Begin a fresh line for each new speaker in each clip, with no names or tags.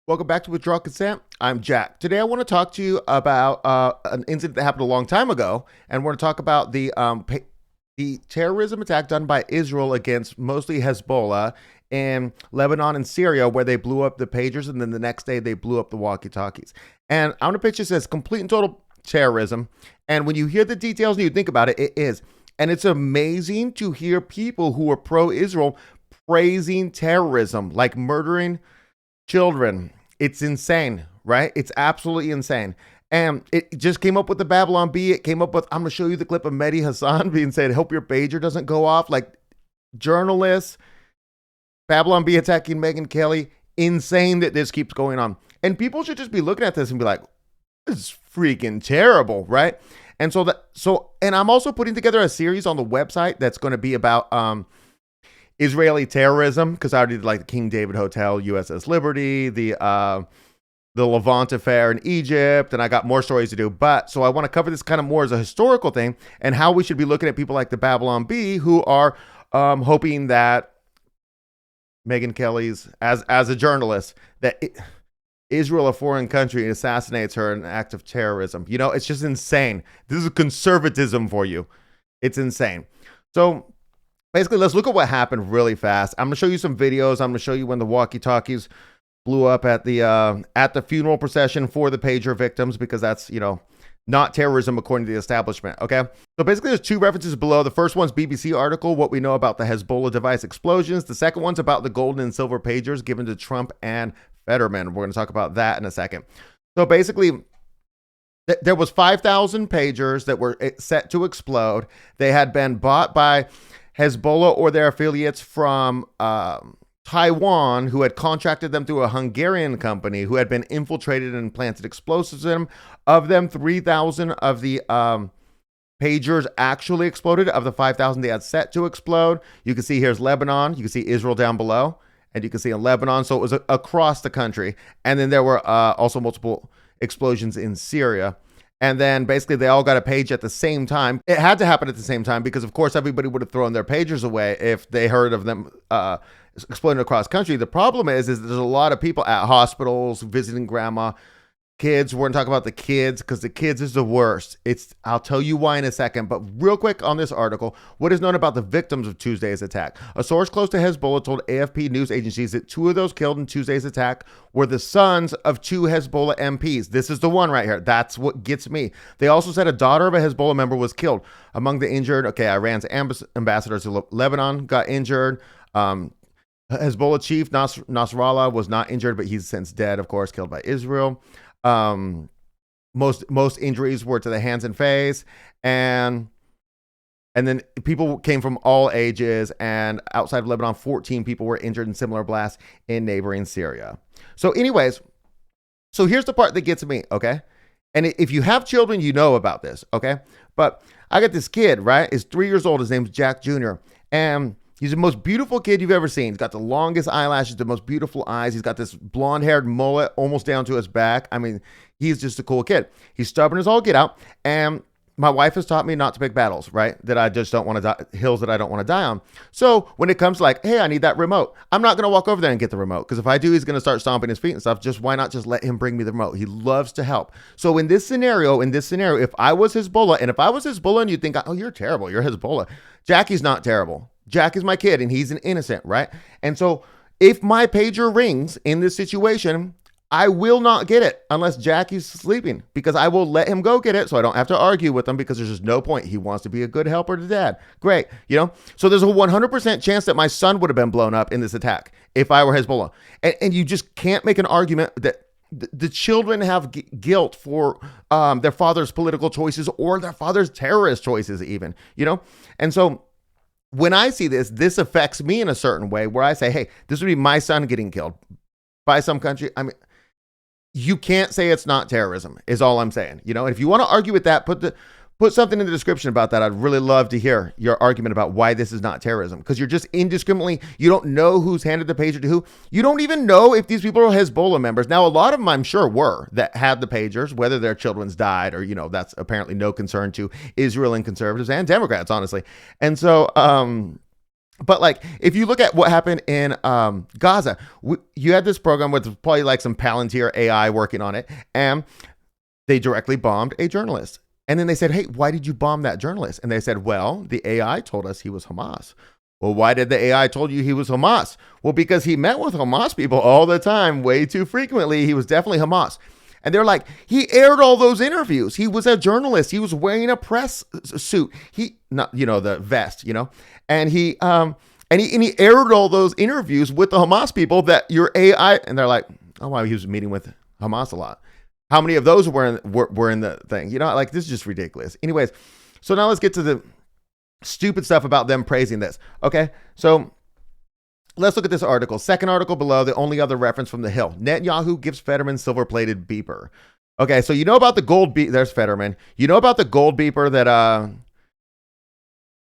Welcome back to Withdrawal Consent. I'm Jack. Today I want to talk to you about an incident that happened a long time ago, and we're going to talk about the terrorism attack done by Israel against mostly Hezbollah in Lebanon and Syria, where they blew up the pagers, and then the next day they blew up the walkie-talkies. And I'm going to pitch this as complete and total terrorism. And when you hear the details and you think about it, it is. And it's amazing to hear people who are pro-Israel praising terrorism, like murdering children. It's insane, right? It's absolutely insane. And it just came up with the Babylon Bee. It came up with, I'm going to show you the clip of Mehdi Hasan being said, hope your pager doesn't go off. Like journalists, Babylon Bee attacking Megyn Kelly. Insane that this keeps going on. And people should just be looking at this and be like, this is freaking terrible, right? And and I'm also putting together a series on the website that's going to be about Israeli terrorism, because I already did like the King David Hotel, USS Liberty, the Levant affair in Egypt, and I got more stories to do. But so I want to cover this kind of more as a historical thing and how we should be looking at people like the Babylon Bee who are hoping that Megyn Kelly's, as a journalist, that Israel, a foreign country, assassinates her in an act of terrorism. You know, it's just insane. This is conservatism for you. It's insane. So basically, let's look at what happened really fast. I'm going to show you some videos. I'm going to show you when the walkie-talkies blew up at the funeral procession for the pager victims, because that's, you know, not terrorism according to the establishment, okay? So basically, there's two references below. The first one's BBC article, what we know about the Hezbollah device explosions. The second one's about the gold and silver pagers given to Trump and Fetterman. We're going to talk about that in a second. So basically, there was 5,000 pagers that were set to explode. They had been bought by Hezbollah or their affiliates from Taiwan, who had contracted them through a Hungarian company who had been infiltrated and planted explosives in them. Of them, 3,000 of the pagers actually exploded. Of the 5,000 they had set to explode, you can see here's Lebanon. You can see Israel down below, and you can see in Lebanon. So it was across the country. And then there were also multiple explosions in Syria. And then basically they all got a page at the same time. It had to happen at the same time because, of course, everybody would have thrown their pagers away if they heard of them exploding across country. The problem is there's a lot of people at hospitals visiting grandma. Kids, we're going to talk about the kids because the kids is the worst. I'll tell you why in a second, but real quick on this article, what is known about the victims of Tuesday's attack? A source close to Hezbollah told AFP news agencies that two of those killed in Tuesday's attack were the sons of two Hezbollah MPs. This is the one right here. That's what gets me. They also said a daughter of a Hezbollah member was killed. Among the injured, Iran's ambassador to Lebanon got injured. Hezbollah chief Nasrallah was not injured, but he's since dead, of course, killed by Israel. Most injuries were to the hands and face, and then people came from all ages, and outside of Lebanon 14 people were injured in similar blasts in neighboring Syria. So anyways, so here's the part that gets me, okay? And if you have children, you know about this, okay? But I got this kid, right? He's 3 years old. His name's Jack Jr. And he's the most beautiful kid you've ever seen. He's got the longest eyelashes, the most beautiful eyes. He's got this blonde-haired mullet almost down to his back. I mean, he's just a cool kid. He's stubborn as all get out. And my wife has taught me not to pick battles, right? That I just don't want to die, hills that I don't want to die on. So when it comes to like, hey, I need that remote, I'm not going to walk over there and get the remote, because if I do, he's going to start stomping his feet and stuff. Why not just let him bring me the remote? He loves to help. So in this scenario, if I was Hezbollah, and you think, oh, you're terrible, you're Hezbollah. Jackie's not terrible. Jack is my kid, and he's an innocent, right? And so if my pager rings in this situation, I will not get it unless Jackie's sleeping, because I will let him go get it so I don't have to argue with him, because there's just no point. He wants to be a good helper to dad. Great, you know? So there's a 100% chance that my son would have been blown up in this attack if I were Hezbollah. And you just can't make an argument that the children have guilt for their father's political choices or their father's terrorist choices even, you know? And so when I see this affects me in a certain way where I say, hey, this would be my son getting killed by some country. I mean, you can't say it's not terrorism is all I'm saying, you know? And if you want to argue with that, put something in the description about that. I'd really love to hear your argument about why this is not terrorism, because you're just indiscriminately, you don't know who's handed the pager to who. You don't even know if these people are Hezbollah members. Now, a lot of them I'm sure were that had the pagers, whether their children's died or, you know, that's apparently no concern to Israel and conservatives and Democrats, honestly. And so, But like, if you look at what happened in Gaza, you had this program with probably like some Palantir AI working on it, and they directly bombed a journalist. And then they said, hey, why did you bomb that journalist? And they said, well, the AI told us he was Hamas. Well, why did the AI told you he was Hamas? Well, because he met with Hamas people all the time, way too frequently. He was definitely Hamas. And they're like, he aired all those interviews. He was a journalist. He was wearing a press suit. Not, the vest, and he aired all those interviews with the Hamas people that your AI, and they're like, oh, wow, he was meeting with Hamas a lot. How many of those were in the thing? Like, this is just ridiculous. Anyways, so now let's get to the stupid stuff about them praising this. Okay, so let's look at this article. Second article below, the only other reference from The Hill. Netanyahu gives Fetterman silver-plated beeper. Okay, so you know about the gold beeper. There's Fetterman. You know about the gold beeper that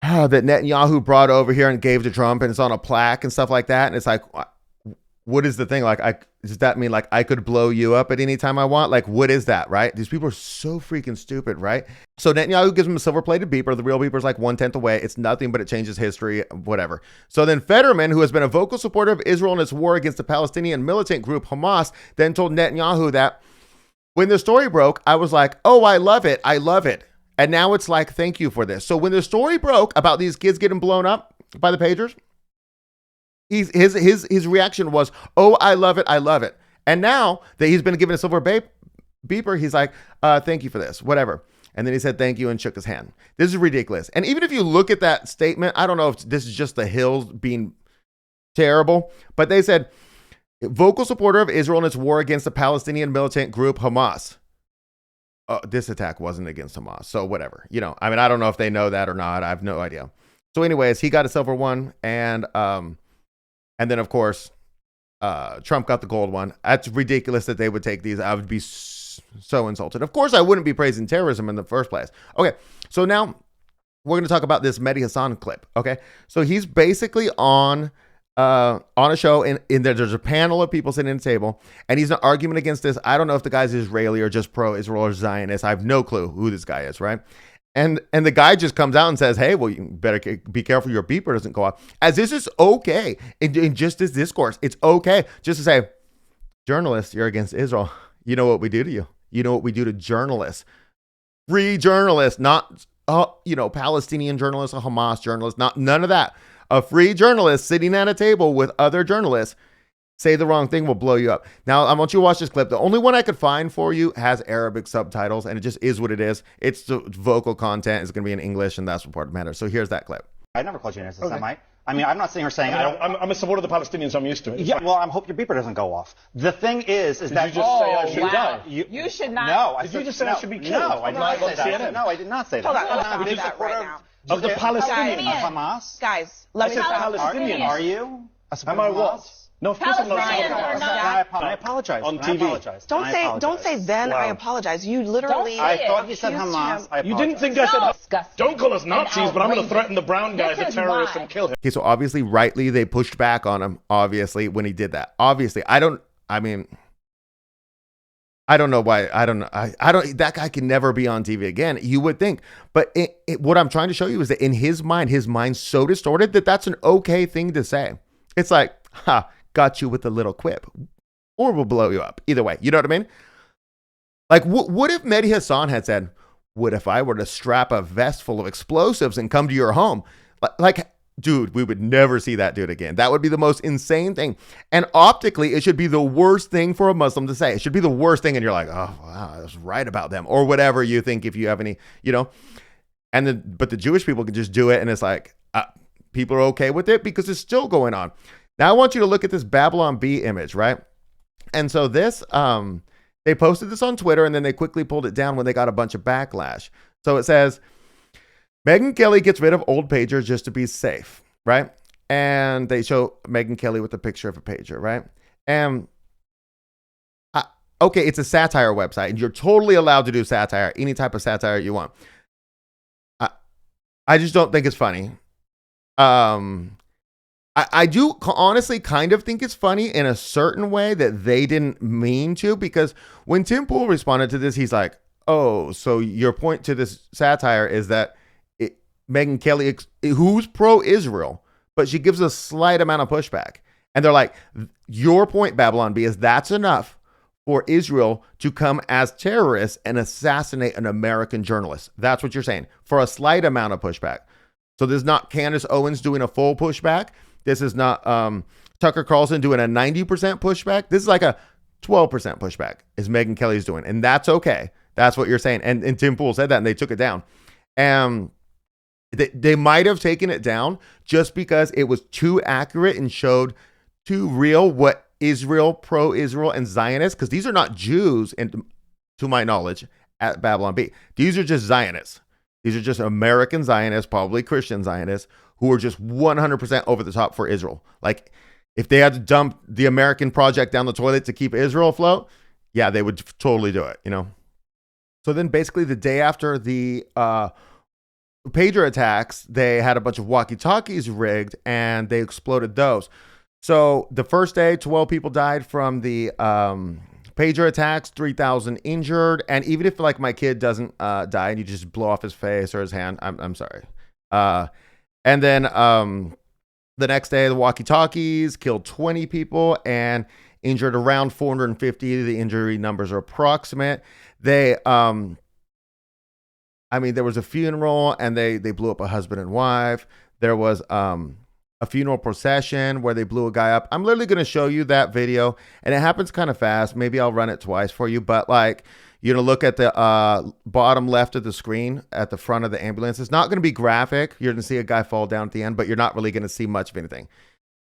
that Netanyahu brought over here and gave to Trump, and it's on a plaque and stuff like that. And it's like, what is the thing? Like, does that mean like I could blow you up at any time I want? Like, what is that, right? These people are so freaking stupid, right? So Netanyahu gives him a silver-plated beeper. The real beeper is like 1/10 away. It's nothing, but it changes history, whatever. So then Fetterman, who has been a vocal supporter of Israel in its war against the Palestinian militant group Hamas, then told Netanyahu that when the story broke, I was like, oh, I love it. I love it. And now it's like, thank you for this. So when the story broke about these kids getting blown up by the pagers, his reaction was, oh, I love it. I love it. And now that he's been given a silver beeper, he's like, thank you for this, whatever. And then he said, thank you, and shook his hand. This is ridiculous. And even if you look at that statement, I don't know if this is just the Hills being terrible, but they said, vocal supporter of Israel in its war against the Palestinian militant group Hamas. This attack wasn't against Hamas, so whatever. I don't know if they know that or not. I have no idea. So anyways, he got a silver one, and then, of course, Trump got the gold one. That's ridiculous that they would take these. I would be so insulted. Of course, I wouldn't be praising terrorism in the first place. Okay, so now we're going to talk about this Mehdi Hasan clip. Okay, so he's basically on a show, and there's a panel of people sitting at a table, and he's an argument against this. I don't know if the guy's Israeli or just pro-Israel or Zionist. I have no clue who this guy is, right? And the guy just comes out and says, hey, well, you better be careful your beeper doesn't go off. As this is okay. In just this discourse, it's okay just to say, journalists, you're against Israel. You know what we do to you. You know what we do to journalists. Free journalists, not, Palestinian journalists, a Hamas journalist, none of that. A free journalist sitting at a table with other journalists. Say the wrong thing will blow you up. Now, I want you to watch this clip. The only one I could find for you has Arabic subtitles, and it just is what it is. It's the vocal content. It's going to be in English, and that's what part matters. So here's that clip.
I never called you an anti-Semite. I mean, I'm not sitting here saying
I'm a supporter of the Palestinians. I'm used to it.
Yeah, well, I hope your beeper doesn't go off. The thing is that
you just say I should die?
You should not.
No,
did you just say I should be killed?
No, I did not say that. No, I did not say that.
Hold on, let's
I'm
not
a
do that
supporter
right now.
Of the Palestinians.
of Hamas.
Guys,
I
let me
said
talk.
Palestinians.
Are you a supporter
Am I
of
what?
Hamas?
No, of course I'm not.
Palestinians
supporting
are
Hamas.
not.
I apologize.
On
I
TV.
apologize.
Don't say then.
Wow.
I apologize. You literally.
I thought you said Hamas. I
You
apologize.
didn't think I said,
Disgusting.
don't call us Nazis, but I'm going to
outrageous.
threaten the brown guy as a
This is
terrorist
why.
and kill him.
Okay, so obviously, rightly, they pushed back on him, obviously, when he did that. Obviously, I don't know why. I don't know. That guy can never be on TV again, you would think. But what I'm trying to show you is that in his mind's so distorted that that's an okay thing to say. It's like, got you with a little quip, or we'll blow you up. Either way, you know what I mean? Like, what if Mehdi Hasan had said, what if I were to strap a vest full of explosives and come to your home? Like, dude, we would never see that dude again. That would be the most insane thing. And optically, it should be the worst thing for a Muslim to say. It should be the worst thing. And you're like, oh, wow, I was right about them. Or whatever you think, if you have any, but the Jewish people can just do it. And it's like, people are okay with it because it's still going on. Now I want you to look at this Babylon Bee image, right? And so this, they posted this on Twitter, and then they quickly pulled it down when they got a bunch of backlash. So it says, Megyn Kelly gets rid of old pagers just to be safe, right? And they show Megyn Kelly with a picture of a pager, right? And okay, it's a satire website, and you're totally allowed to do satire, any type of satire you want. I just don't think it's funny. I do honestly kind of think it's funny in a certain way that they didn't mean to, because when Tim Pool responded to this, he's like, oh, so your point to this satire is that Megyn Kelly, who's pro-Israel, but she gives a slight amount of pushback. And they're like, your point, Babylon B, is that's enough for Israel to come as terrorists and assassinate an American journalist. That's what you're saying, for a slight amount of pushback. So this is not Candace Owens doing a full pushback. This is not Tucker Carlson doing a 90% pushback. This is like a 12% pushback is Megyn Kelly's doing. And that's okay. That's what you're saying. And Tim Pool said that and they took it down. And they might have taken it down just because it was too accurate and showed too real what Israel, pro-Israel, and Zionists, because these are not Jews, and to my knowledge, at Babylon B. These are just Zionists. These are just American Zionists, probably Christian Zionists, who are just 100% over the top for Israel. Like, if they had to dump the American project down the toilet to keep Israel afloat, yeah, they would totally do it, you know? So then basically the day after the pager attacks, they had a bunch of walkie-talkies rigged, and they exploded those. So the first day, 12 people died from the pager attacks, 3,000 injured. And even if like my kid doesn't die and you just blow off his face or his hand, I'm sorry. And then the next day, the walkie-talkies killed 20 people and injured around 450. The injury numbers are approximate. They, there was a funeral and they blew up a husband and wife. There was a funeral procession where they blew a guy up. I'm literally going to show you that video, and it happens kind of fast. Maybe I'll run it twice for you, but like, you're going to look at the bottom left of the screen at the front of the ambulance. It's not going to be graphic. You're going to see a guy fall down at the end, but you're not really going to see much of anything.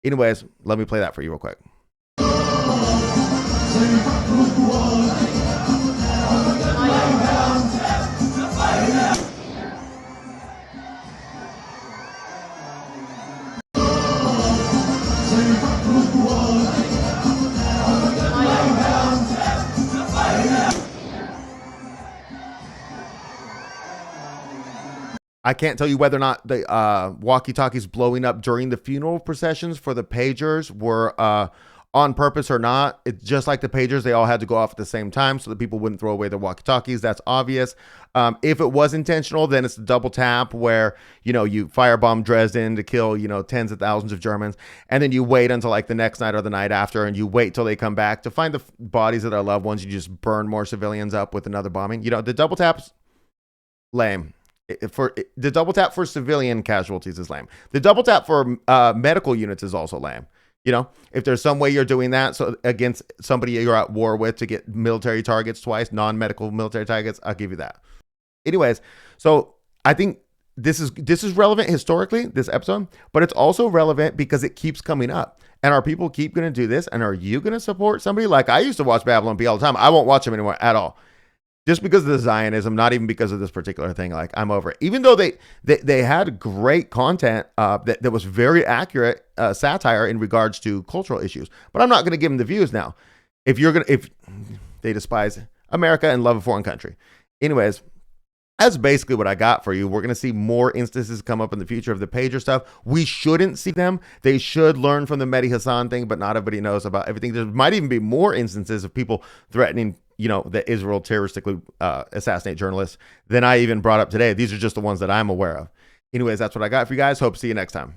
Anyways, let me play that for you real quick. I can't tell you whether or not the walkie-talkies blowing up during the funeral processions for the pagers were on purpose or not. It's just like the pagers. They all had to go off at the same time so that people wouldn't throw away their walkie-talkies. That's obvious. If it was intentional, then it's the double tap where, you firebomb Dresden to kill, tens of thousands of Germans. And then you wait until like the next night or the night after, and you wait till they come back to find the bodies of their loved ones. You just burn more civilians up with another bombing. The double tap's lame. The double tap for civilian casualties is lame. The double tap for medical units is also lame. If there's some way you're doing that so against somebody you're at war with to get military targets twice, non-medical military targets, I'll give you that. Anyways, so I think this is relevant historically, this episode, but it's also relevant because it keeps coming up. And are people keep going to do this? And are you going to support somebody? Like I used to watch Babylon B all the time. I won't watch them anymore at all. Just because of the Zionism, not even because of this particular thing. Like, I'm over it. Even though they had great content that was very accurate satire in regards to cultural issues. But I'm not going to give them the views now. If they despise America and love a foreign country. Anyways, that's basically what I got for you. We're going to see more instances come up in the future of the pager stuff. We shouldn't see them. They should learn from the Mehdi Hasan thing, but not everybody knows about everything. There might even be more instances of people threatening that Israel terroristically assassinate journalists than I even brought up today. These are just the ones that I'm aware of. Anyways, that's what I got for you guys. Hope to see you next time.